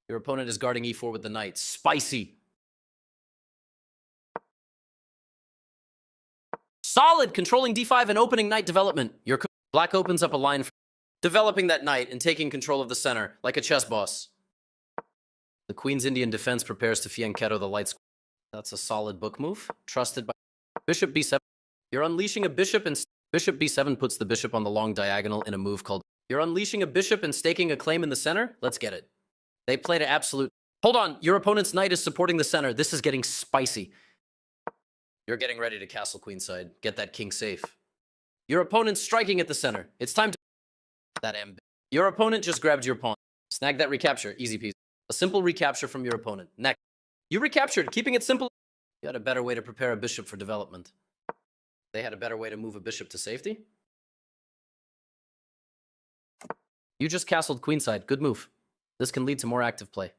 Your opponent is guarding e4 with the knight. Spicy. Solid, controlling d5 and opening knight development. Your black opens up a line for developing that knight and taking control of the center, like a chess boss. The queen's Indian defense prepares to fianchetto the light square. That's a solid book move. Trusted by bishop b7. You're unleashing a bishop, and bishop b7 puts the bishop on the long diagonal in a move called... You're unleashing a bishop and staking a claim in the center? Let's get it. They played an absolute... Hold on, your opponent's knight is supporting the center. This is getting spicy. You're getting ready to castle queenside. Get that king safe. Your opponent's striking at the center. It's time to... That Your opponent just grabbed your pawn. Snag that recapture. Easy peasy. A simple recapture from your opponent. Next. You recaptured, keeping it simple. You had a better way to prepare a bishop for development. They had a better way to move a bishop to safety. You just castled queenside. Good move. This can lead to more active play.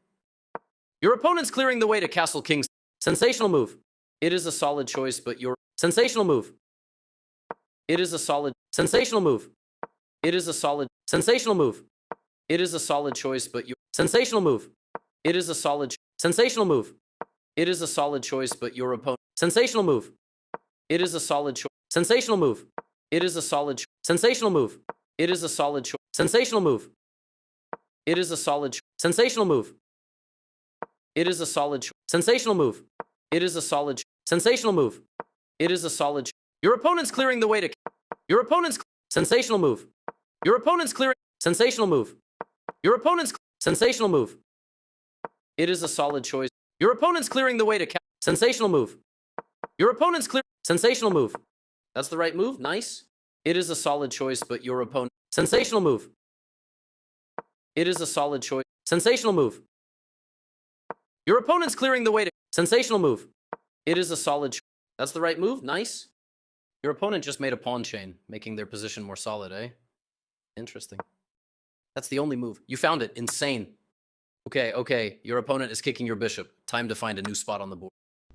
Your opponent's clearing the way to castle kings. Sensational move. It is a solid choice, but your... Sensational move. It is a solid... Sensational move. It is a solid... Sensational move. It is a solid choice, but your... Sensational move. It is a solid... Sensational move. It is a solid choice, but your opponent... Sensational move. It is a solid choice. Sensational move. It is a solid... Sensational move. It is a solid choice. Sensational move. It is a solid... Sensational move. It is a solid... Sensational move. It is a solid... Sensational move. It is a solid... Your opponent's clearing the way to... Your opponent's... Sensational move. Your opponent's clearing... Sensational move. Your opponent's... Sensational move. It is a solid choice. Your opponent's clearing the way to... Sensational move. Your opponent's clear... Sensational move. That's the right move. Nice. It is a solid choice, but your opponent... Sensational move. It is a solid choice. Sensational move. Your opponent's clearing the way to... Sensational move. It is a solid... That's the right move. Nice. Your opponent just made a pawn chain, making their position more solid, eh? Interesting. That's the only move. You found it. Insane. Okay. Your opponent is kicking your bishop. Time to find a new spot on the board.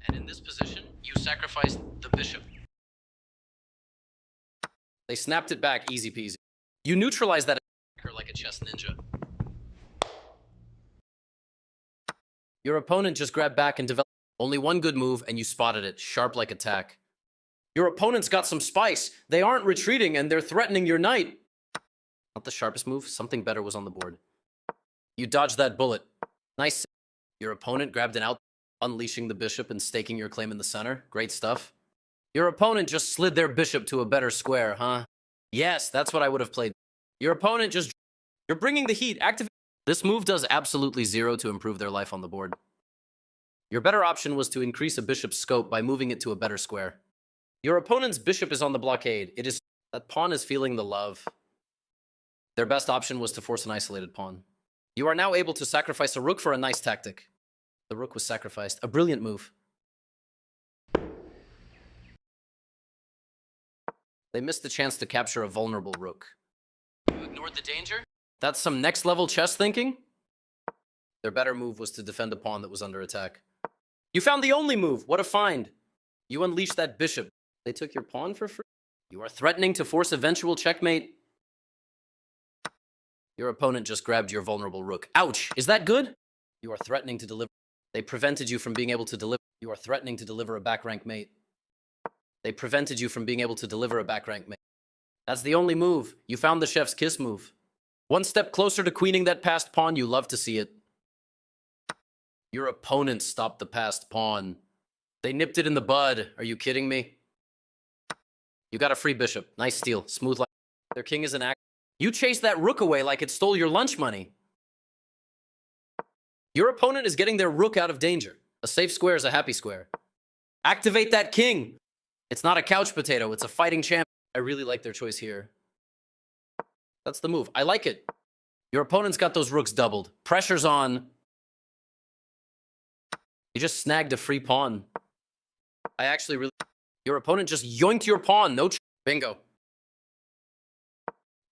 And in this position, you sacrificed the bishop. They snapped it back, easy peasy. You neutralized that attacker like a chess ninja. Your opponent just grabbed back and developed only one good move, and you spotted it, sharp like attack. Your opponent's got some spice. They aren't retreating, and they're threatening your knight. Not the sharpest move. Something better was on the board. You dodged that bullet. Nice. Your opponent grabbed an out, unleashing the bishop and staking your claim in the center. Great stuff. Your opponent just slid their bishop to a better square, huh? Yes, that's what I would have played. Your opponent just... You're bringing the heat. Activate. This move does absolutely zero to improve their life on the board. Your better option was to increase a bishop's scope by moving it to a better square. Your opponent's bishop is on the blockade. It is... That pawn is feeling the love. Their best option was to force an isolated pawn. You are now able to sacrifice a rook for a nice tactic. The rook was sacrificed. A brilliant move. They missed the chance to capture a vulnerable rook. You ignored the danger? That's some next-level chess thinking? Their better move was to defend a pawn that was under attack. You found the only move! What a find! You unleashed that bishop. They took your pawn for free? You are threatening to force eventual checkmate? Your opponent just grabbed your vulnerable rook. Ouch! Is that good? You are threatening to deliver... They prevented you from being able to deliver... You are threatening to deliver a back rank mate. They prevented you from being able to deliver a back rank mate. That's the only move. You found the chef's kiss move. One step closer to queening that passed pawn. You love to see it. Your opponent stopped the passed pawn. They nipped it in the bud. Are you kidding me? You got a free bishop. Nice steal. Smooth like... Their king is an act. You chased that rook away like it stole your lunch money. Your opponent is getting their rook out of danger. A safe square is a happy square. Activate that king. It's not a couch potato. It's a fighting champ. I really like their choice here. That's the move. I like it. Your opponent's got those rooks doubled. Pressure's on. You just snagged a free pawn. I actually really... Your opponent just yoinked your pawn. No... Bingo.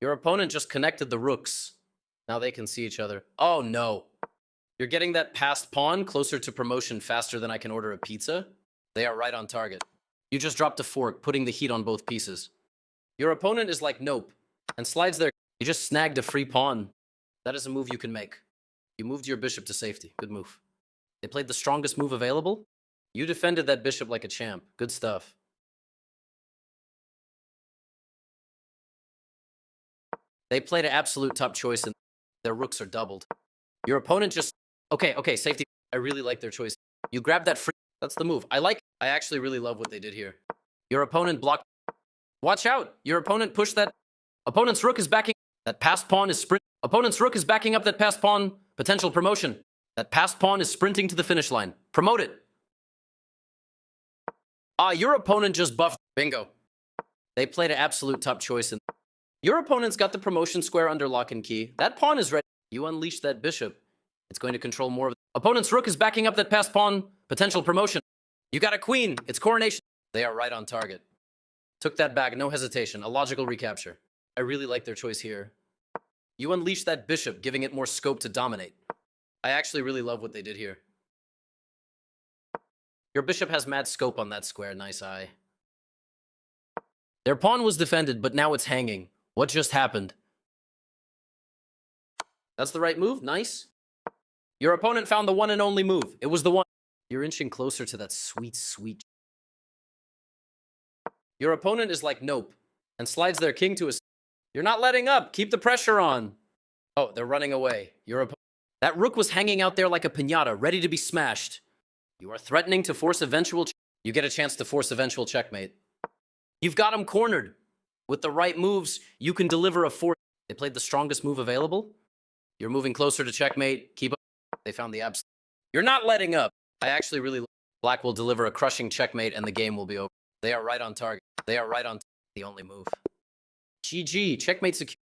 Your opponent just connected the rooks. Now they can see each other. Oh, no. You're getting that passed pawn closer to promotion faster than I can order a pizza? They are right on target. You just dropped a fork, putting the heat on both pieces. Your opponent is like, nope, and slides their... You just snagged a free pawn. That is a move you can make. You moved your bishop to safety. Good move. They played the strongest move available. You defended that bishop like a champ. Good stuff. They played an absolute top choice and their rooks are doubled. Your opponent just... Okay, safety. I really like their choice. You grabbed that free... That's the move. I actually really love what they did here. Your opponent blocked... Watch out! Your opponent pushed that... Opponent's rook is backing... That passed pawn is sprint... Opponent's rook is backing up that passed pawn. Potential promotion. That passed pawn is sprinting to the finish line. Promote it. Your opponent just buffed. Bingo. They played an absolute top choice and... Your opponent's got the promotion square under lock and key. That pawn is ready. You unleash that bishop. It's going to control more of... Opponent's rook is backing up that passed pawn. Potential promotion. You got a queen. It's coronation. They are right on target. Took that back, no hesitation. A logical recapture. I really like their choice here. You unleash that bishop, giving it more scope to dominate. I actually really love what they did here. Your bishop has mad scope on that square. Nice eye. Their pawn was defended, but now it's hanging. What just happened? That's the right move. Nice. Your opponent found the one and only move. It was the one. You're inching closer to that sweet, sweet... Your opponent is like, nope, and slides their king to a... You're not letting up. Keep the pressure on. Oh, they're running away. That rook was hanging out there like a piñata, ready to be smashed. You are threatening to force eventual... You get a chance to force eventual checkmate. You've got him cornered. With the right moves, you can deliver a force... They played the strongest move available. You're moving closer to checkmate. Keep up. They found the abs... You're not letting up. I actually really... Black will deliver a crushing checkmate and the game will be over. They are right on target. They are right on... The only move. GG. Checkmate secure.